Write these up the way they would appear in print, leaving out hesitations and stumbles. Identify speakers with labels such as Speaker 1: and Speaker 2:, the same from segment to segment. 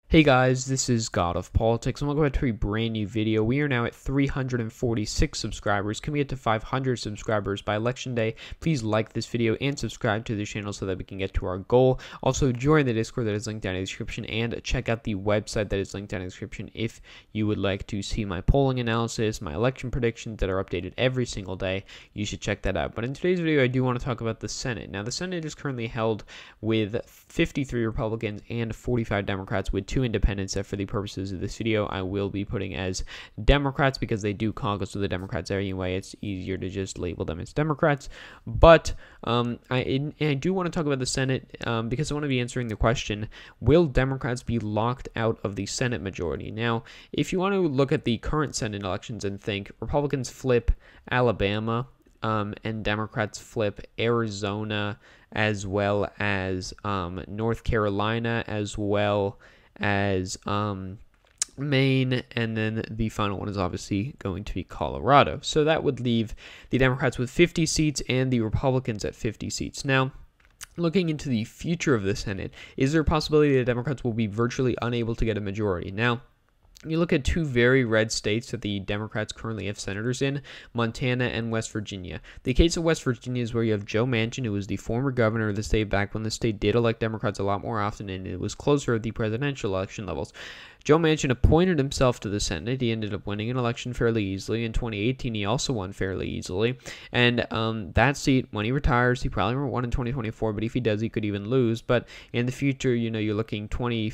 Speaker 1: Hey guys, this is God of Politics, and welcome back to a brand new video. We are now at 346 subscribers. Can we get to 500 subscribers by election day? Please like this video and subscribe to the channel so that we can get to our goal. Also, join the Discord that is linked down in the description, and check out the website that is linked down in the description if you would like to see my polling analysis, my election predictions that are updated every single day. You should check that out. But in today's video, I do want to talk about the Senate. Now, the Senate is currently held with 53 Republicans and 45 Democrats, with two independents that for the purposes of this video I will be putting as Democrats because they do caucus with the Democrats anyway. It's easier to just label them as Democrats. But I do want to talk about the Senate because I want to be answering the question, will Democrats be locked out of the Senate majority? Now, if you want to look at the current Senate elections and think Republicans flip Alabama, and Democrats flip Arizona, as well as North Carolina, as well as Maine, and then the final one is obviously going to be Colorado. So that would leave the Democrats with 50 seats and the Republicans at 50 seats. Now, looking into the future of the Senate, is there a possibility that Democrats will be virtually unable to get a majority? Now, you look at two very red states that the Democrats currently have senators in, Montana and West Virginia. The case of West Virginia is where you have Joe Manchin, who was the former governor of the state back when the state did elect Democrats a lot more often, and it was closer at the presidential election levels. Joe Manchin appointed himself to the Senate. He ended up winning an election fairly easily. In 2018, he also won fairly easily. And that seat, when he retires, he probably won't win in 2024, but if he does, he could even lose. But in the future, you know, you're looking 20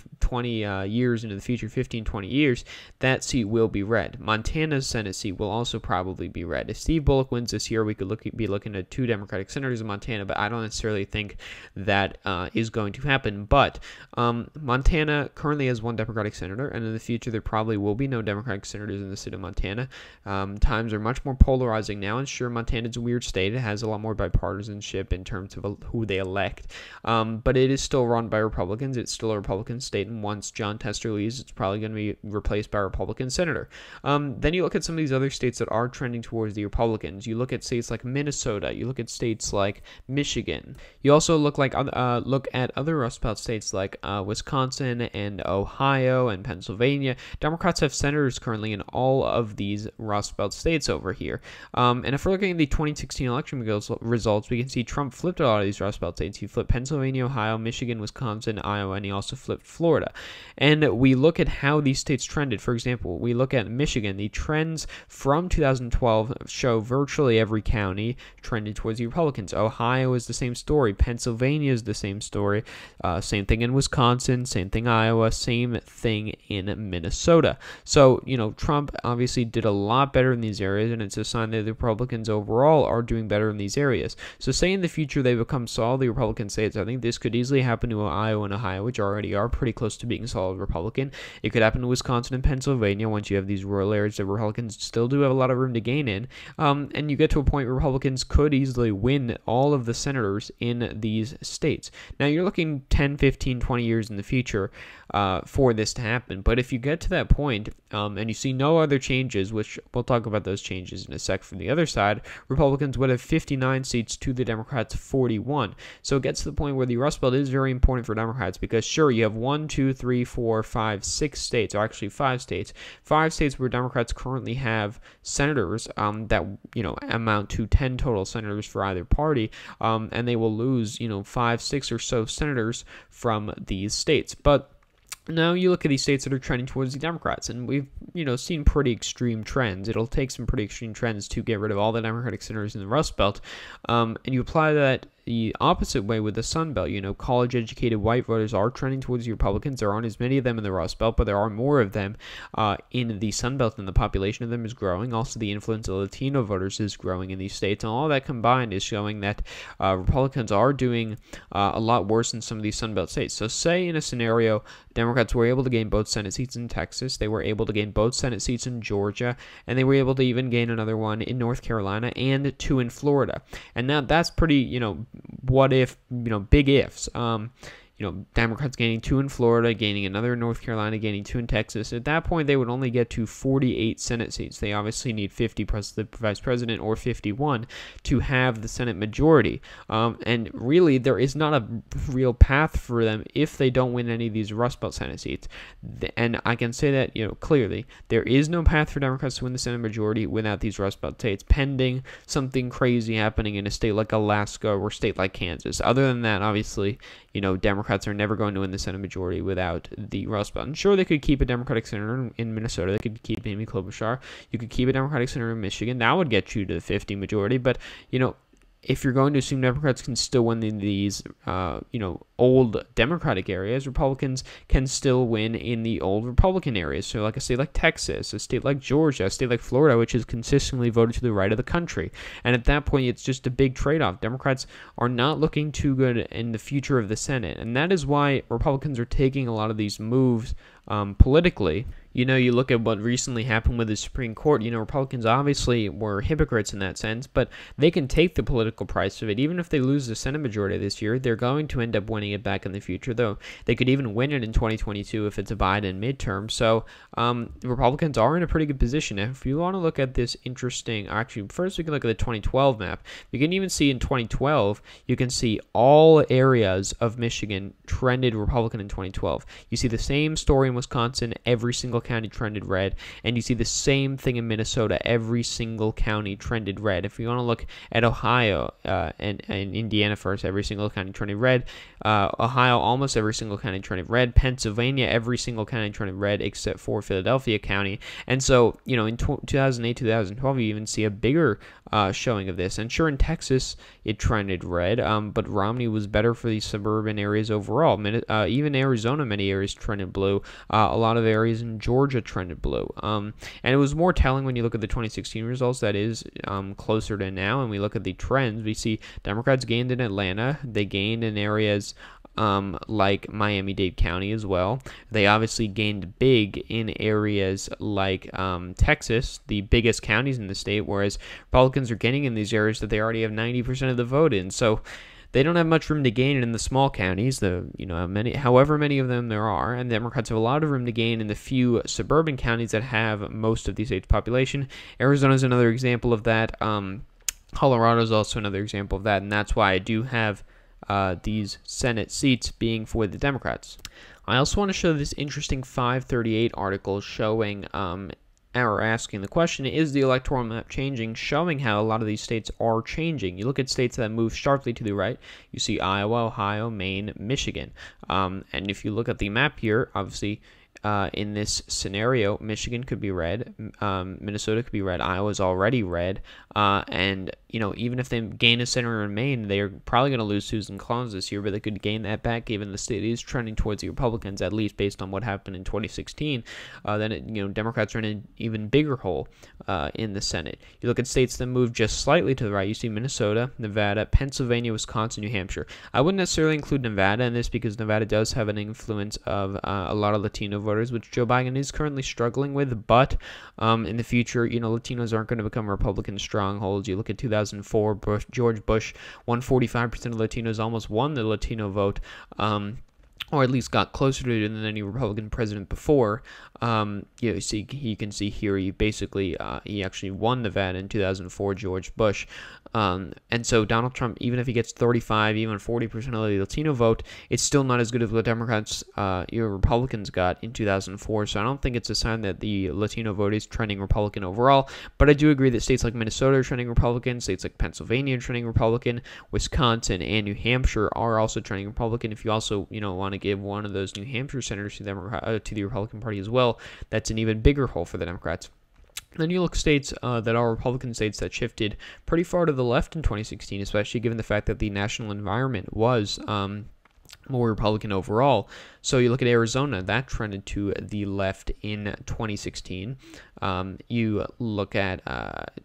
Speaker 1: years into the future, 15, 20 years, that seat will be red. Montana's Senate seat will also probably be red. If Steve Bullock wins this year, we could be looking at two Democratic senators in Montana, but I don't necessarily think that is going to happen. But Montana currently has one Democratic senator, and in the future there probably will be no Democratic senators in the state of Montana. Times are much more polarizing now, and sure, Montana's a weird state. It has a lot more bipartisanship in terms of who they elect, but it is still run by Republicans. It's still a Republican state, and once John Tester leaves, it's probably going to be replaced by a Republican senator. Then you look at some of these other states that are trending towards the Republicans. You look at states like Minnesota. You look at states like Michigan. You also look at other Rust Belt states like Wisconsin and Ohio and Pennsylvania. Democrats have senators currently in all of these Rust Belt states over here. And if we're looking at the 2016 election results, we can see Trump flipped a lot of these Rust Belt states. He flipped Pennsylvania, Ohio, Michigan, Wisconsin, Iowa, and he also flipped Florida. And we look at how these states trended. For example, we look at Michigan. The trends from 2012 show virtually every county trended towards the Republicans. Ohio is the same story. Pennsylvania is the same story. Same thing in Wisconsin. Same thing Iowa. Same thing in Minnesota. So, you know, Trump obviously did a lot better in these areas, and it's a sign that the Republicans overall are doing better in these areas. So say in the future they become solidly Republican states, I think this could easily happen to Iowa and Ohio, which already are pretty close to being solid Republican. It could happen to Wisconsin and Pennsylvania once you have these rural areas that Republicans still do have a lot of room to gain in. And you get to a point where Republicans could easily win all of the senators in these states. Now, you're looking 10, 15, 20 years in the future for this to happen. But if you get to that point and you see no other changes, which we'll talk about those changes in a sec from the other side, Republicans would have 59 seats to the Democrats' 41. So it gets to the point where the Rust Belt is very important for Democrats because, sure, you have 1, 2, 3, 4, 5, 6 states, or actually 5 states. 5 states where Democrats currently have senators that, you know, amount to 10 total senators for either party, and they will lose, you know, 5, 6 or so senators from these states. But now you look at these states that are trending towards the Democrats, and we've, you know, seen pretty extreme trends. It'll take some pretty extreme trends to get rid of all the Democratic senators in the Rust Belt, and you apply that the opposite way with the Sun Belt. You know, college-educated white voters are trending towards the Republicans. There aren't as many of them in the Rust Belt, but there are more of them in the Sun Belt, and the population of them is growing. Also, the influence of Latino voters is growing in these states, and all that combined is showing that Republicans are doing a lot worse in some of these Sun Belt states. So say in a scenario, Democrats were able to gain both Senate seats in Texas, they were able to gain both Senate seats in Georgia, and they were able to even gain another one in North Carolina and 2 in Florida. And now that's pretty, you know, what if, you know, big ifs. Democrats gaining 2 in Florida, gaining another in North Carolina, gaining 2 in Texas. At that point, they would only get to 48 Senate seats. They obviously need 50 plus the vice president, or 51 to have the Senate majority. And really, there is not a real path for them if they don't win any of these Rust Belt Senate seats. And I can say that, clearly, there is no path for Democrats to win the Senate majority without these Rust Belt states, pending something crazy happening in a state like Alaska or a state like Kansas. Other than that, obviously, Democrats are never going to win the Senate majority without the Rust Belt. And sure, they could keep a Democratic senator in Minnesota. They could keep Amy Klobuchar. You could keep a Democratic senator in Michigan. That would get you to the 50 majority. But, if you're going to assume Democrats can still win in these, old Democratic areas, Republicans can still win in the old Republican areas. So like a state like Texas, a state like Georgia, a state like Florida, which is consistently voted to the right of the country. And at that point, it's just a big trade-off. Democrats are not looking too good in the future of the Senate. And that is why Republicans are taking a lot of these moves politically. You look at what recently happened with the Supreme Court. Republicans obviously were hypocrites in that sense, but they can take the political price of it. Even if they lose the Senate majority this year, they're going to end up winning it back in the future, though they could even win it in 2022 if it's a Biden midterm. So the Republicans are in a pretty good position. If you want to look at this actually, first we can look at the 2012 map. You can even see in 2012, you can see all areas of Michigan trended Republican in 2012. You see the same story in Wisconsin, every single county trended red, and you see the same thing in Minnesota, every single county trended red. If you want to look at Ohio and Indiana first, every single county trended red. Ohio, almost every single county trended red. Pennsylvania, every single county trended red except for Philadelphia County. And so, in 2008, 2012, you even see a bigger showing of this. And sure, in Texas, it trended red, but Romney was better for these suburban areas overall. Even Arizona, many areas trended blue. A lot of areas in Georgia trended blue. And it was more telling when you look at the 2016 results, that is closer to now, and we look at the trends. We see Democrats gained in Atlanta. They gained in areas like Miami-Dade County as well. They obviously gained big in areas like Texas, the biggest counties in the state, whereas Republicans are getting in these areas that they already have 90% of the vote in. So they don't have much room to gain in the small counties, however many of them there are, and Democrats have a lot of room to gain in the few suburban counties that have most of the state's population. Arizona is another example of that. Colorado is also another example of that, and that's why I do have these Senate seats being for the Democrats. I also want to show this interesting FiveThirtyEight article showing or asking the question, is the electoral map changing, showing how a lot of these states are changing. You look at states that move sharply to the right, you see Iowa, Ohio, Maine, Michigan. And if you look at the map here, obviously, in this scenario, Michigan could be red, Minnesota could be red, Iowa's already red, and even if they gain a senator in Maine, they're probably going to lose Susan Collins this year, but they could gain that back given the state is trending towards the Republicans, at least based on what happened in 2016. Then Democrats are in an even bigger hole in the Senate. You look at states that move just slightly to the right, you see Minnesota, Nevada, Pennsylvania, Wisconsin, New Hampshire. I wouldn't necessarily include Nevada in this because Nevada does have an influence of a lot of Latino voters, which Joe Biden is currently struggling with, but in the future, Latinos aren't going to become Republican strongholds. You look at 2004, George Bush won 45% of Latinos, almost won the Latino vote, or at least got closer to it than any Republican president before. You can see here, he actually won Nevada in 2004, George Bush. And so Donald Trump, even if he gets 35, even 40% of the Latino vote, it's still not as good as what Democrats, Republicans got in 2004. So I don't think it's a sign that the Latino vote is trending Republican overall. But I do agree that states like Minnesota are trending Republican, states like Pennsylvania are trending Republican, Wisconsin and New Hampshire are also trending Republican. If you also, want to give one of those New Hampshire senators to the Republican Party as well, that's an even bigger hole for the Democrats. Then you look at states that are Republican states that shifted pretty far to the left in 2016, especially given the fact that the national environment was more Republican overall. So you look at Arizona, that trended to the left in 2016. You look at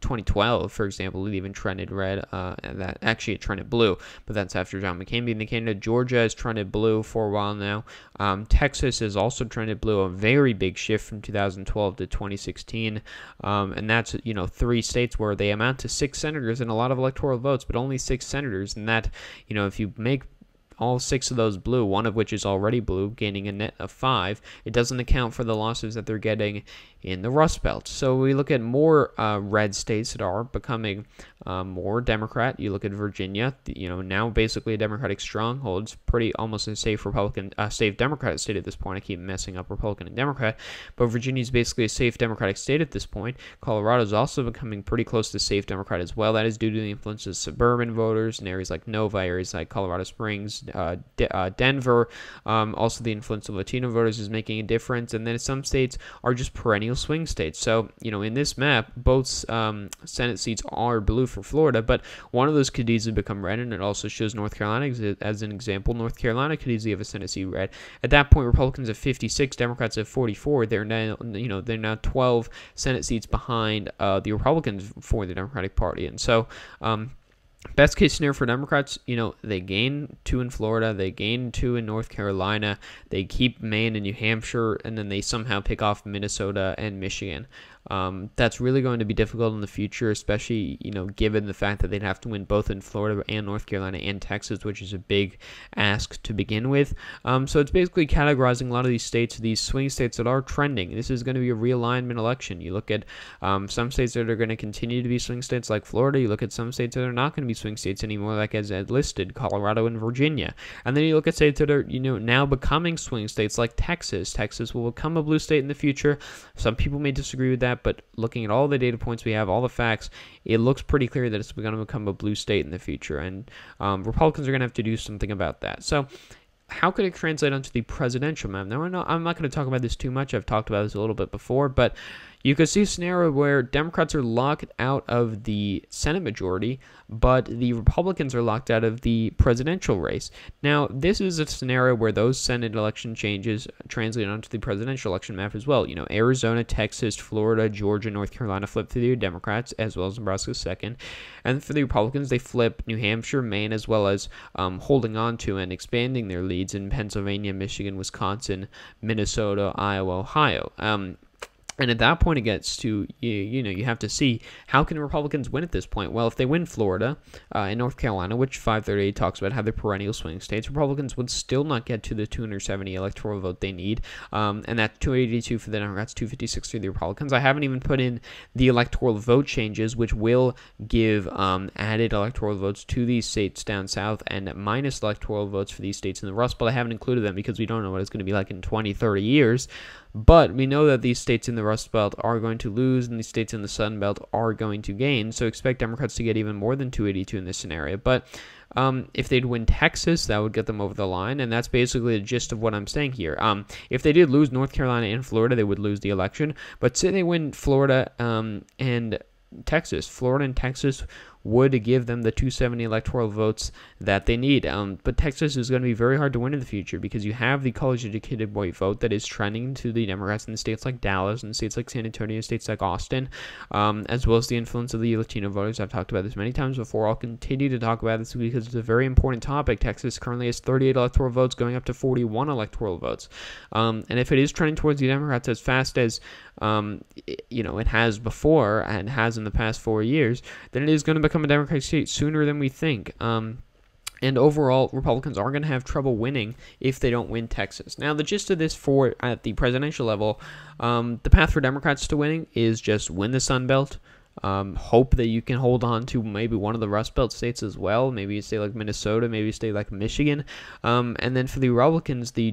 Speaker 1: 2012, for example, it even trended red. And that actually it trended blue, but that's after John McCain being the candidate. Georgia has trended blue for a while now. Texas has also trended blue, a very big shift from 2012 to 2016. And that's, 3 states where they amount to 6 senators and a lot of electoral votes, but only 6 senators. And that, if you make all 6 of those blue, one of which is already blue, gaining a net of 5. It doesn't account for the losses that they're getting in the Rust Belt. So we look at more red states that are becoming more Democrat. You look at Virginia, now basically a Democratic stronghold. It's pretty almost a safe safe Democratic state at this point. I keep messing up Republican and Democrat, but Virginia is basically a safe Democratic state at this point. Colorado is also becoming pretty close to safe Democrat as well. That is due to the influence of suburban voters in areas like Nova, areas like Colorado Springs, Denver. Also, the influence of Latino voters is making a difference, and then some states are just perennial swing states. So, in this map, both Senate seats are blue for Florida, but one of those could easily become red, and it also shows North Carolina as an example. North Carolina could easily have a Senate seat red. At that point, Republicans have 56, Democrats have 44. They're now 12 Senate seats behind the Republicans for the Democratic Party, and so. Best case scenario for Democrats, they gain 2 in Florida, they gain 2 in North Carolina, they keep Maine and New Hampshire, and then they somehow pick off Minnesota and Michigan. That's really going to be difficult in the future, especially, given the fact that they'd have to win both in Florida and North Carolina and Texas, which is a big ask to begin with. So it's basically categorizing a lot of these states, these swing states that are trending. This is going to be a realignment election. You look at some states that are going to continue to be swing states like Florida. You look at some states that are not going to be swing states anymore, like as listed, Colorado and Virginia. And then you look at states that are, now becoming swing states like Texas. Texas will become a blue state in the future. Some people may disagree with that, but looking at all the data points we have, all the facts, it looks pretty clear that it's going to become a blue state in the future, and Republicans are going to have to do something about that. So how could it translate onto the presidential map? Now, I'm not going to talk about this too much. I've talked about this a little bit before, but you could see a scenario where Democrats are locked out of the Senate majority, but the Republicans are locked out of the presidential race. Now, this is a scenario where those Senate election changes translate onto the presidential election map as well. Arizona, Texas, Florida, Georgia, North Carolina flip to the Democrats, as well as Nebraska second. And for the Republicans, they flip New Hampshire, Maine, as well as holding on to and expanding their leads in Pennsylvania, Michigan, Wisconsin, Minnesota, Iowa, Ohio. And at that point, it gets to, you have to see, how can Republicans win at this point? Well, if they win Florida and North Carolina, which FiveThirtyEight talks about, have their perennial swing states, Republicans would still not get to the 270 electoral vote they need. And that's 282 for the Democrats, 256 for the Republicans. I haven't even put in the electoral vote changes, which will give added electoral votes to these states down south and minus electoral votes for these states in the Rust Belt. I haven't included them because we don't know what it's going to be like in 20, 30 years. But we know that these states in the Rust Belt are going to lose and these states in the Sun Belt are going to gain. So expect Democrats to get even more than 282 in this scenario. But if they'd win Texas, that would get them over the line. And that's basically the gist of what I'm saying here. If they did lose North Carolina and Florida, they would lose the election. But say they win Florida and Texas. Florida and Texas would give them the 270 electoral votes that they need. But Texas is going to be very hard to win in the future because you have the college-educated white vote that is trending to the Democrats in states like Dallas and states like San Antonio, states like Austin, as well as the influence of the Latino voters. I've talked about this many times before. I'll continue to talk about this because it's a very important topic. Texas currently has 38 electoral votes going up to 41 electoral votes. And if it is trending towards the Democrats as fast as it has before and has in the past 4 years, then it is going to become a Democratic state sooner than we think. And overall, Republicans are going to have trouble winning if they don't win Texas. Now, the gist of this at the presidential level, the path for Democrats to winning is just win the Sun Belt. Hope that you can hold on to maybe one of the Rust Belt states as well. Maybe a state like Minnesota, maybe a state like Michigan. And then for the Republicans, the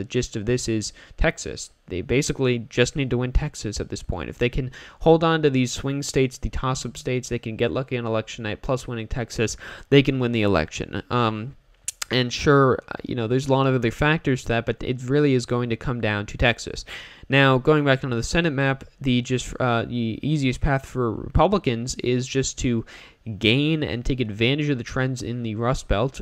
Speaker 1: gist of this is Texas. They basically just need to win Texas at this point. If they can hold on to these swing states, the toss-up states, they can get lucky on election night, plus winning Texas, they can win the election. And sure, there's a lot of other factors to that, but it really is going to come down to Texas. Now, going back onto the Senate map, the easiest path for Republicans is just to gain and take advantage of the trends in the Rust Belt,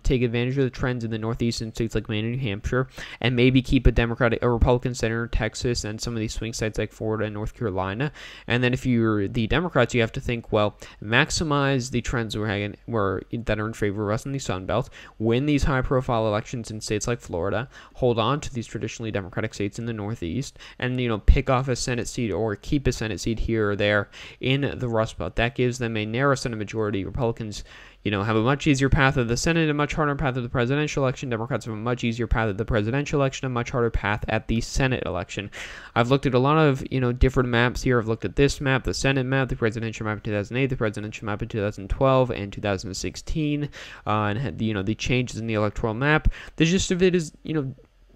Speaker 1: take advantage of the trends in the northeastern states like Maine and New Hampshire, and maybe keep a Republican senator in Texas and some of these swing states like Florida and North Carolina. And then if you're the Democrats, you have to think, well, maximize the trends that are in favor of us in the Sun Belt, win these high-profile elections in states like Florida, hold on to these traditionally Democratic states in the Northeast, and pick off a Senate seat or keep a Senate seat here or there in the Rust Belt. That gives them a narrow Senate majority. Republicans, have a much easier path of the Senate, a much harder path of the presidential election. Democrats have a much easier path of the presidential election, a much harder path at the Senate election. I've looked at a lot of, different maps here. I've looked at this map, the Senate map, the presidential map in 2008, the presidential map in 2012 and 2016, and had, the changes in the electoral map. The gist of it is,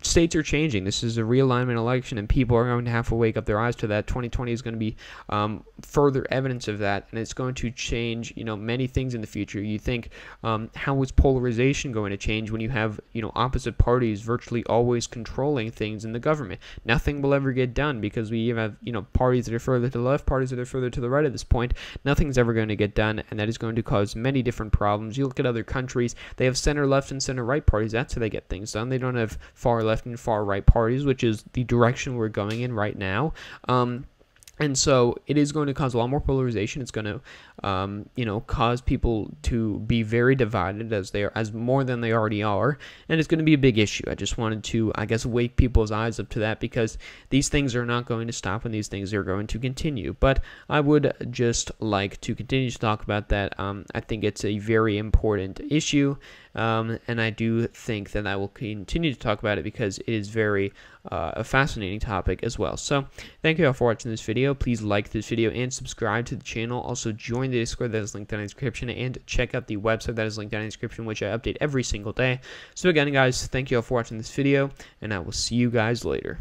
Speaker 1: states are changing. This is a realignment election, and people are going to have to wake up their eyes to that. 2020 is going to be further evidence of that, and it's going to change, many things in the future. You think, how is polarization going to change when you have, opposite parties virtually always controlling things in the government? Nothing will ever get done because we have, parties that are further to the left, parties that are further to the right at this point. Nothing's ever going to get done, and that is going to cause many different problems. You look at other countries, they have center left and center right parties. That's how they get things done. They don't have far left and far right parties, which is the direction we're going in right now. And so it is going to cause a lot more polarization. It's going to, cause people to be very divided as more than they already are. And it's going to be a big issue. I just wanted to, wake people's eyes up to that, because these things are not going to stop and these things are going to continue. But I would just like to continue to talk about that. I think it's a very important issue. And I do think that I will continue to talk about it because it is very a fascinating topic as well. So thank you all for watching this video. Please like this video and subscribe to the channel. Also join the Discord that is linked down in the description, and check out the website that is linked down in the description, which I update every single day. So again, guys, thank you all for watching this video, and I will see you guys later.